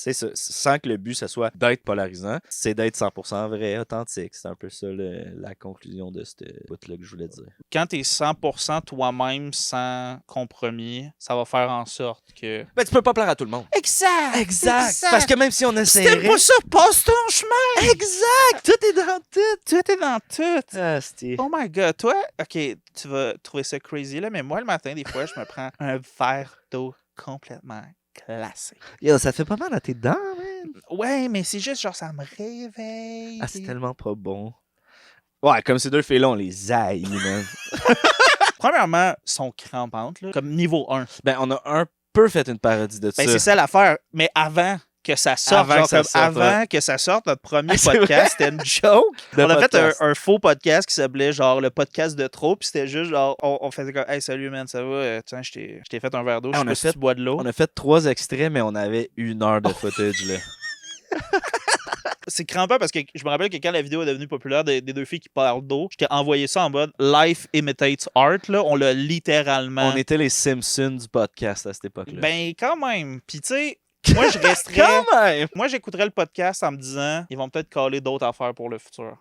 c'est ça. Sans que le but, ce soit d'être polarisant, c'est d'être 100% vrai, authentique. C'est un peu ça la conclusion de ce bout-là que je voulais dire. Quand t'es 100% toi-même sans compromis, ça va faire en sorte que... Ben, tu peux pas plaire à tout le monde. Exact! Parce que même si on Si t'aimes essaierait... pas ça, passe ton chemin! Exact! Tout est dans tout! Tout est dans tout! Ah, c'était... Oh my God, toi, OK, tu vas trouver ça crazy, là, mais moi, le matin, des fois, je me prends un verre d'eau complètement glacé. Yo, ça fait pas mal à tes dents, man! Ouais, mais c'est juste, genre, ça me réveille. Ah, c'est tellement pas bon. Ouais, comme ces deux filles-là, on les haït, man. Premièrement, sont crampantes, là, comme niveau 1. Ben, on a un peu fait une parodie de ça. Ben, c'est ça l'affaire, mais avant que ça sorte, Avant genre, que ça comme sorte, avant que ça sorte, notre premier c'est podcast, c'était une joke. De On a fait podcast. un faux podcast qui s'appelait genre le podcast de trop, puis c'était juste genre, on faisait comme, hey, salut man, ça va? Tiens, je t'ai fait un verre d'eau, je sais pas si tu bois de l'eau. On a fait 3 extraits, mais on avait 1 heure de footage, là. C'est crampant parce que je me rappelle que quand la vidéo est devenue populaire des deux filles qui parlent d'eau, je t'ai envoyé ça en mode Life imitates art, là. On l'a littéralement. On était les Simpsons du podcast à cette époque-là. Ben, quand même. Puis, tu sais, moi, je resterais. Quand même! Moi, j'écouterais le podcast en me disant, ils vont peut-être caler d'autres affaires pour le futur.